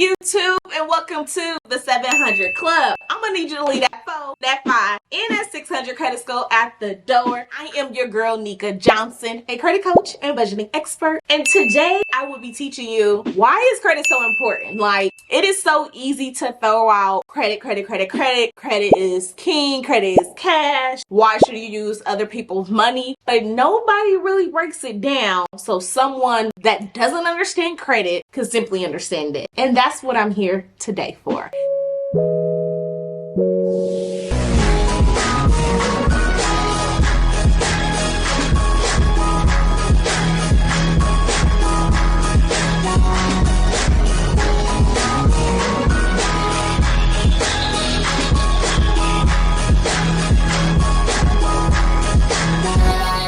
YouTube, and welcome to the 700 Club. I'm gonna need you to leave that 4, that 5, and that 600 credit score at the door. I am your girl, Nika Johnson, a credit coach and budgeting expert. And today I will be teaching you why is credit so important. Like, it is so easy to throw out credit. Credit is king, credit is cash. Why should you use other people's money? But nobody really breaks it down so someone that doesn't understand credit can simply understand it. And that's what I'm here today for.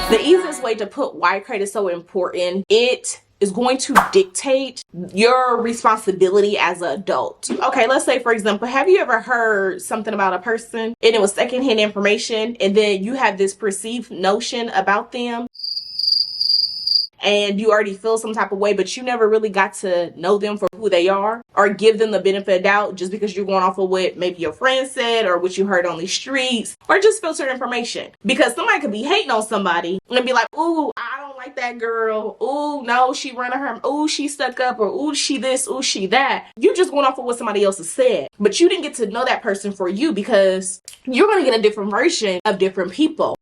The easiest way to put why credit is so important, it is going to dictate your responsibility as an adult. Okay, let's say, for example, have you ever heard something about a person and it was secondhand information, and then you have this perceived notion about them and you already feel some type of way, but you never really got to know them for who they are or give them the benefit of doubt just because you're going off of what maybe your friend said or what you heard on the streets, or just filtered information? Because somebody could be hating on somebody and be like, ooh, I don't like that girl. Ooh, no, she running her. Ooh, she stuck up. Or ooh, she this. Ooh, she that. You just went off of what somebody else has said, but you didn't get to know that person for you because you're going to get a different version of different people.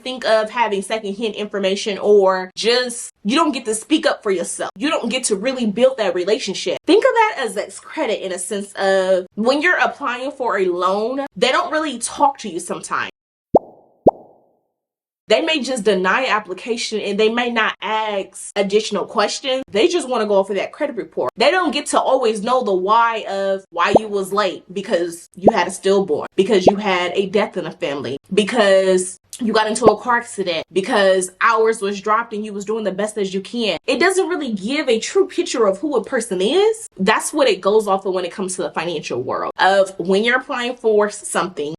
Think of having secondhand information, or just you don't get to speak up for yourself. You don't get to really build that relationship. Think of that as credit, in a sense of when you're applying for a loan, they don't really talk to you sometimes. They may just deny an application and they may not ask additional questions. They just want to go for that credit report. They don't get to always know the why of why you was late, because you had a stillborn, because you had a death in the family, because you got into a car accident, because hours was dropped and you was doing the best as you can. It doesn't really give a true picture of who a person is. That's what it goes off of when it comes to the financial world. Of when you're applying for something,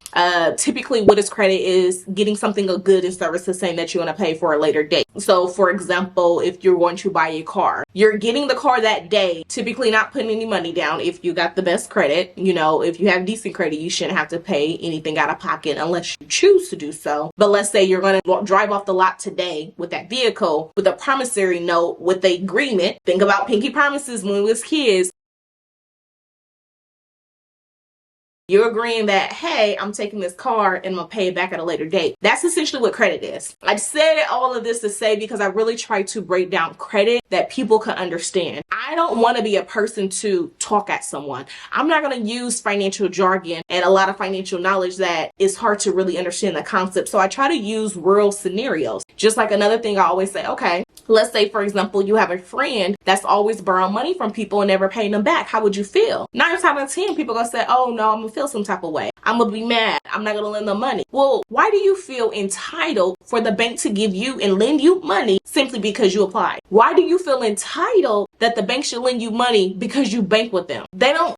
typically what is credit is getting something of good and services saying that you're going to pay for a later date. So for example, if you're going to buy a car, you're getting the car that day, typically not putting any money down. If you got the best credit, you know, if you have decent credit, you shouldn't have to pay anything out of pocket unless you choose to do so. But let's say you're going to drive off the lot today with that vehicle with a promissory note with the agreement. Think about pinky promises when we was kids. You're agreeing that, hey, I'm taking this car and I'm gonna pay it back at a later date. That's essentially what credit is. I said all of this to say because I really try to break down credit that people can understand. I don't want to be a person to talk at someone. I'm not going to use financial jargon and a lot of financial knowledge that is hard to really understand the concept. So I try to use real scenarios. Just like another thing I always say, okay, let's say, for example, you have a friend that's always borrowing money from people and never paying them back. How would you feel? 9 times out of 10, people are going to say, oh no, I'm going to feel some type of way. I'm going to be mad. I'm not going to lend them money. Well, why do you feel entitled for the bank to give you and lend you money simply because you applied? Why do you feel entitled that the bank should lend you money because you bank with them? They don't,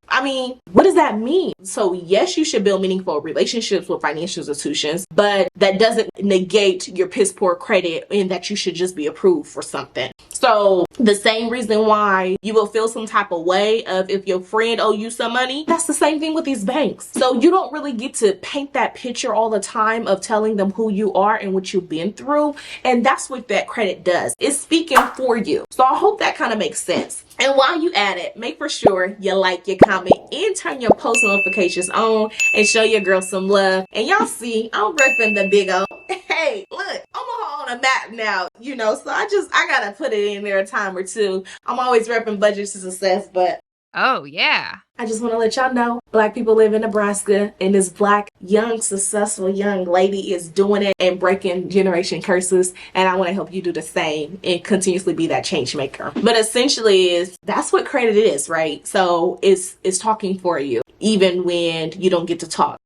what does that mean? So yes, you should build meaningful relationships with financial institutions, but that doesn't negate your piss poor credit and that you should just be approved for something. So the same reason why you will feel some type of way of if your friend owe you some money, that's the same thing with these banks. So you don't really get to paint that picture all the time of telling them who you are and what you've been through. And that's what that credit does. It's speaking for you. So I hope that kind of makes sense. And while you at it, make for sure you like, you comment, and turn your post notifications on and show your girl some love. And y'all see, I'm repping the big O. Hey, look, I'm on a map now, you know, so I gotta put it in there a time or two. I'm always repping budget to success, but oh yeah, I just want to let y'all know, Black people live in Nebraska, and this Black, young, successful young lady is doing it and breaking generation curses. And I want to help you do the same and continuously be that change maker. But essentially that's what credit is, right? So it's talking for you, even when you don't get to talk.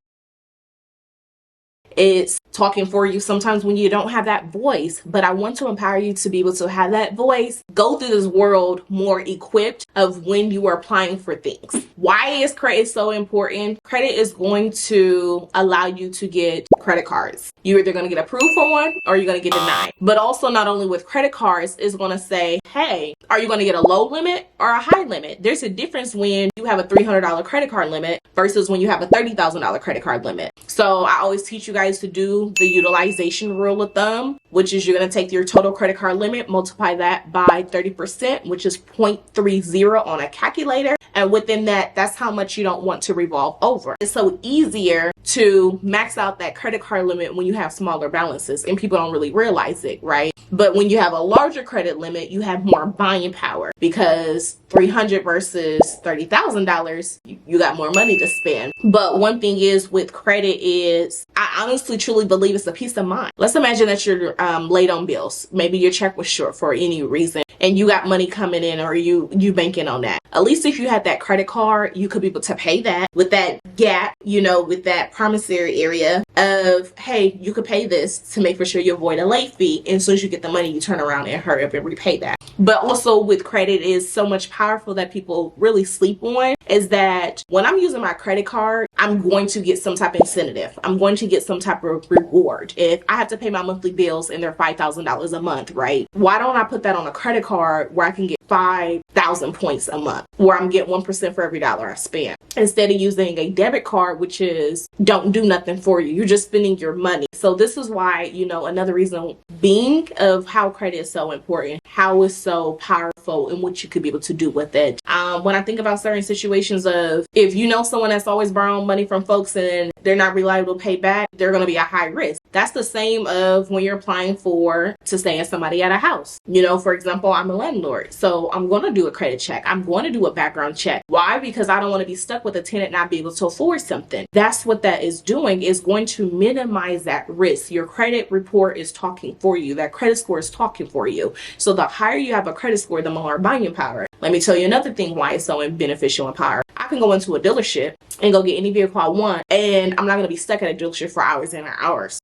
It's talking for you sometimes when you don't have that voice. But I want to empower you to be able to have that voice, go through this world more equipped of when you are applying for things. Why is credit so important? Credit is going to allow you to get credit cards. You're either going to get approved for one or you're going to get denied. But also, not only with credit cards, it's going to say, hey, are you going to get a low limit or a high limit? There's a difference when you have a $300 credit card limit versus when you have a $30,000 credit card limit. So I always teach you guys to do the utilization rule of thumb, which is you're going to take your total credit card limit, multiply that by 30%, which is 0.30 on a calculator. And within that, that's how much you don't want to revolve over. It's so easier to max out that credit card limit when you have smaller balances, and people don't really realize it, right? But when you have a larger credit limit, you have more buying power, because $300 versus $30,000, you got more money to spend. But one thing is with credit is, I honestly truly believe it's a peace of mind. Let's imagine that you're late on bills. Maybe your check was short for any reason and you got money coming in, or you banking on that. At least if you had that credit card, you could be able to pay that with that gap, you know, with that promissory area of, hey, you could pay this to make for sure you avoid a late fee. And as soon as you get the money, you turn around and hurry up and repay that. But also with credit is so much powerful that people really sleep on, is that when I'm using my credit card, I'm going to get some type of incentive. I'm going to get some type of reward. If I have to pay my monthly bills and they're $5,000 a month, right? Why don't I put that on a credit card where I can get 5,000 points a month, where I'm getting 1% for every dollar I spend, instead of using a debit card, which is don't do nothing for you. You're just spending your money. So this is why, you know, another reason being of how credit is so important, how it's so powerful, and what you could be able to do with it. When I think about certain situations of, if you know someone that's always borrowing money from folks and they're not reliable to pay back, they're going to be a high risk. That's the same of when you're applying to stay in somebody at a house. You know, for example, I'm a landlord, so I'm going to do a credit check. I'm going to do a background check. Why? Because I don't want to be stuck with a tenant not be able to afford something. That's what that is doing, is going to minimize that risk. Your credit report is talking for you. That credit score is talking for you. So the higher you have a credit score, the more buying power. Let me tell you another thing why it's so beneficial and power. I can go into a dealership and go get any vehicle I want, and I'm not going to be stuck at a dealership for hours and hours.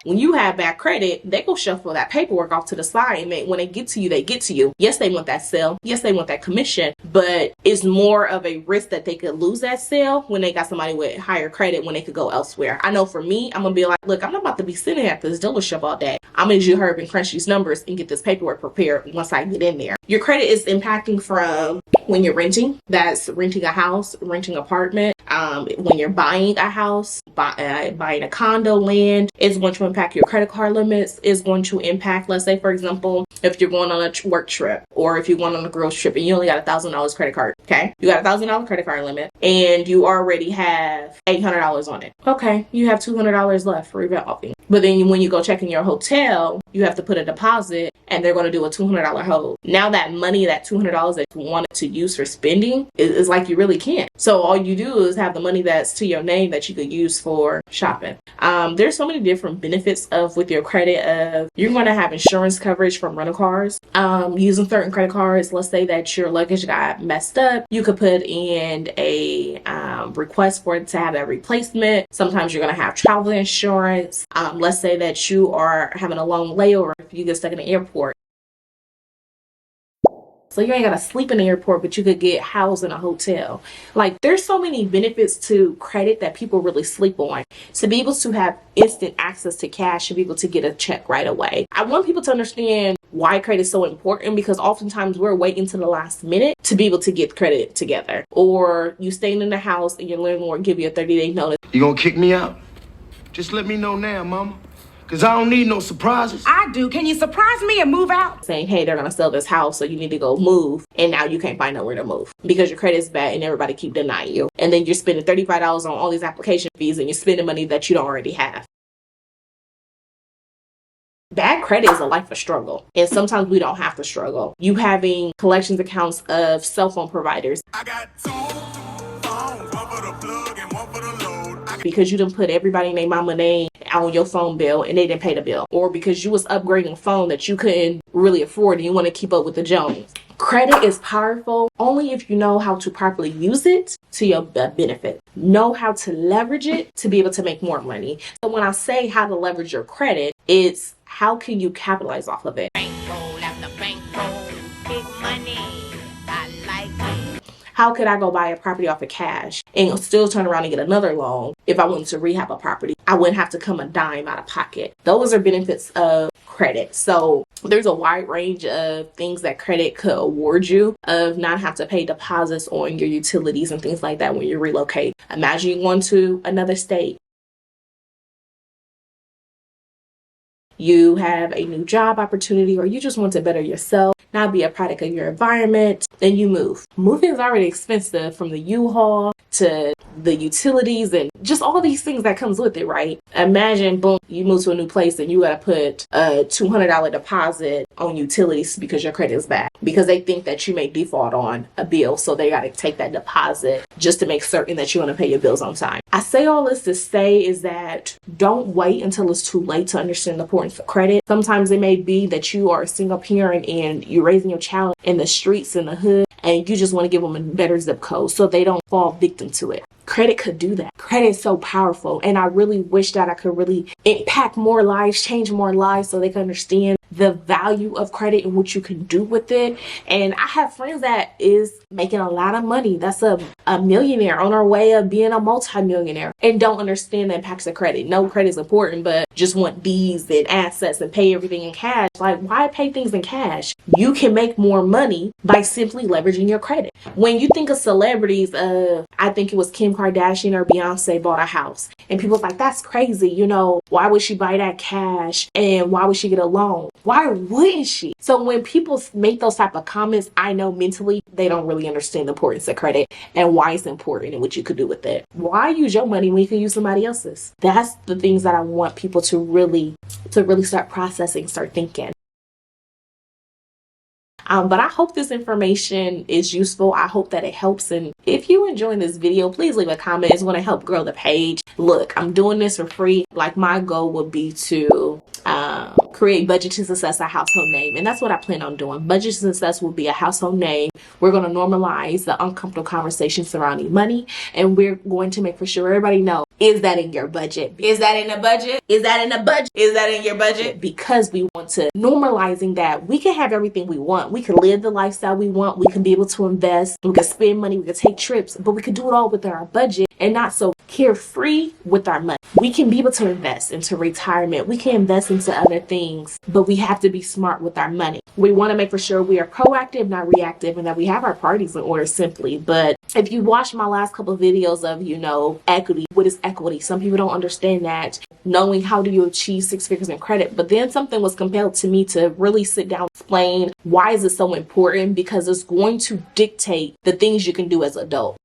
When you have bad credit, they go shuffle that paperwork off to the side, and when they get to you, they get to you. Yes, they want that sale. Yes, they want that commission, but it's more of a risk that they could lose that sale when they got somebody with higher credit when they could go elsewhere. I know for me, I'm going to be like, look, I'm not about to be sitting at this dealership all day. I'm going to do hurry and crunch these numbers and get this paperwork prepared once I get in there. Your credit is impacting from when you're renting, that's renting a house, renting an apartment. When you're buying a house, buying a condo, land, is going to impact your credit card limits, is going to impact, let's say, for example, if you're going on a work trip, or if you're going on a girls trip and you only got $1,000 credit card, okay? You got $1,000 credit card limit and you already have $800 on it. Okay, you have $200 left for revolving. But then when you go check in your hotel, you have to put a deposit and they're going to do a $200 hold. Now that money, that $200 that you wanted to use for spending, is like you really can't. So all you do is have the money that's to your name that you could use for shopping. There's so many different benefits of with your credit. Of you're going to have insurance coverage from rental cars. Using certain credit cards, let's say that your luggage got messed up, you could put in a request for it to have a replacement. Sometimes you're going to have travel insurance. Let's say that you are having a long layover if you get stuck in the airport. So you ain't got to sleep in the airport, but you could get housed in a hotel. Like, there's so many benefits to credit that people really sleep on. To be able to have instant access to cash, to be able to get a check right away. I want people to understand why credit is so important, because oftentimes we're waiting to the last minute to be able to get credit together. Or you staying in the house and your landlord give you a 30-day notice. You gonna kick me out? Just let me know now, mama. Because I don't need no surprises. I do. Can you surprise me and move out? Saying, hey, they're going to sell this house, so you need to go move. And now you can't find nowhere to move because your credit's bad and everybody keep denying you. And then you're spending $35 on all these application fees and you're spending money that you don't already have. Bad credit is a life of struggle. And sometimes we don't have to struggle. You having collections accounts of cell phone providers. I got two phones, one for the plug and one for the load. Because you done put everybody in their mama name on your phone bill and they didn't pay the bill, or because you was upgrading a phone that you couldn't really afford and you want to keep up with the Jones. Credit is powerful only if you know how to properly use it to your benefit. Know how to leverage it to be able to make more money. So when I say how to leverage your credit, it's how can you capitalize off of it. Bankroll after bankroll, big money. I like it. How could I go buy a property off of cash and still turn around and get another loan if I wanted to rehab a property? I wouldn't have to come a dime out of pocket. Those are benefits of credit. So there's a wide range of things that credit could award you, of not have to pay deposits on your utilities and things like that when you relocate. Imagine you going to another state. You have a new job opportunity, or you just want to better yourself, not be a product of your environment, then you move. Moving is already expensive, from the U-Haul to the utilities and just all these things that comes with it, right? Imagine, boom, you move to a new place and you gotta put a $200 deposit on utilities because your credit is bad, because they think that you may default on a bill, so they gotta take that deposit just to make certain that you're gonna pay your bills on time. I say all this to say is that don't wait until it's too late to understand the importance of credit. Sometimes it may be that you are a single parent and you're raising your child in the streets, in the hood, and you just want to give them a better zip code so they don't fall victim to it. Credit could do that. Credit is so powerful, and I really wish that I could really impact more lives, change more lives, so they can understand the value of credit and what you can do with it. And I have friends that is making a lot of money, that's a millionaire on our way of being a multi-millionaire, and don't understand the impacts of credit. No, credit is important, but just want deeds and assets and pay everything in cash. Like, why pay things in cash? You can make more money by simply leveraging your credit. When you think of celebrities, I think it was Kim Kardashian or Beyonce bought a house, and people like, that's crazy, you know, why would she buy that cash, and why would she get a loan? Why wouldn't she? So when people make those type of comments, I know mentally they don't really understand the importance of credit and why it's important and what you could do with it. Why use your money when you can use somebody else's? That's the things that I want people to really start processing, start thinking. But I hope this information is useful. I hope that it helps. And if you enjoying this video, please leave a comment. It's going to help grow the page. Look, I'm doing this for free. Like, my goal would be to create Budget to Success a household name. And that's what I plan on doing. Budget to Success will be a household name. We're going to normalize the uncomfortable conversation surrounding money. And we're going to make for sure everybody knows, is that in your budget? Is that in the budget? Is that in the budget? Is that in your budget? Because we want to normalizing that we can have everything we want. We can live the lifestyle we want. We can be able to invest. We can spend money. We can take trips. But we can do it all within our budget and not so carefree with our money. We can be able to invest into retirement. We can invest into other things, but we have to be smart with our money. We want to make for sure we are proactive, not reactive, and that we have our priorities in order simply. But if you watched my last couple of videos of, you know, equity, what is equity? Some people don't understand that. Knowing how do you achieve 6 figures in credit. But then something was compelled to me to really sit down and explain why is it so important, because it's going to dictate the things you can do as an adult.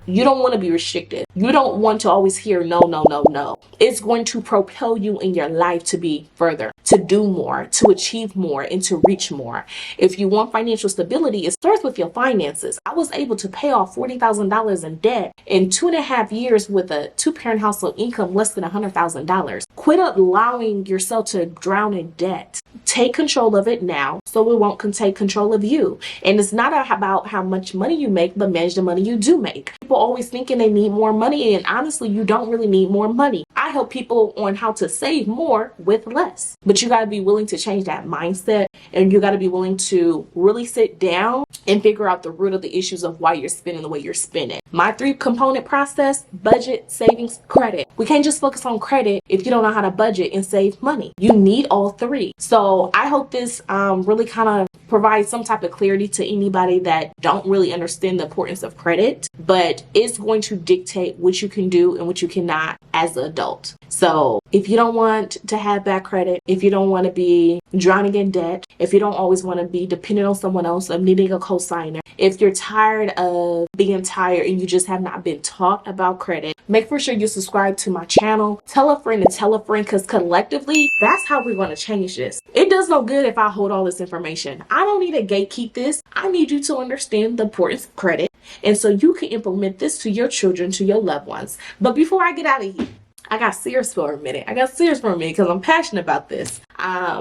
You don't want to be restricted. You don't want to always hear no, no, no, no. It's going to propel you in your life to be further, to do more, to achieve more, and to reach more. If you want financial stability, it starts with your finances. I was able to pay off $40,000 in debt in 2.5 years with a 2-parent household income less than $100,000. Quit allowing yourself to drown in debt. Take control of it now so it won't take control of you. And it's not about how much money you make, but manage the money you do make. People always thinking they need more money, and honestly, you don't really need more money. I help people on how to save more with less. But you got to be willing to change that mindset, and you got to be willing to really sit down and figure out the root of the issues of why you're spending the way you're spending. My 3-component process: budget, savings, credit. We can't just focus on credit if you don't know how to budget and save money. You need all 3. So I hope this really kind of provides some type of clarity to anybody that don't really understand the importance of credit, but it's going to dictate what you can do and what you cannot as an adult. So if you don't want to have bad credit, if you don't want to be drowning in debt, if you don't always want to be dependent on someone else, of needing a cosigner, if you're tired of being tired and you just have not been taught about credit, make for sure you subscribe to my channel. Tell a friend to tell a friend, because collectively, that's how we're going to change this. It does no good if I hold all this information. I don't need to gatekeep this. I need you to understand the importance of credit And so you can implement this to your children, to your loved ones. But before I get out of here, I got serious for a minute because I'm passionate about this.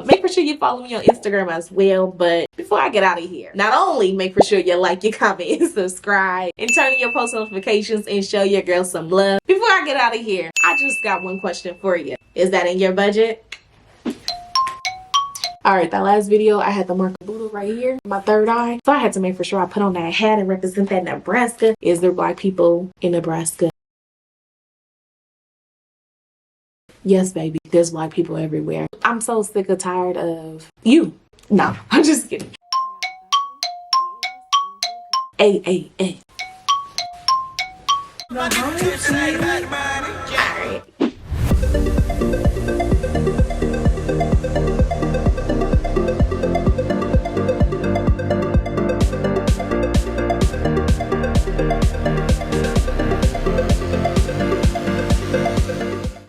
Make sure you follow me on Instagram as well. But before I get out of here, not only make sure you like, you comment, and subscribe, and turn on your post notifications and show your girl some love. Before I get out of here, I just got one question for you. Is that in your budget? Alright, that last video, I had the mark of Buddha right here, my third eye. So I had to make for sure I put on that hat and represent that Nebraska. Is there black people in Nebraska? Yes, baby, there's black people everywhere. I'm so sick or tired of you. No, I'm just kidding. Hey. Alright.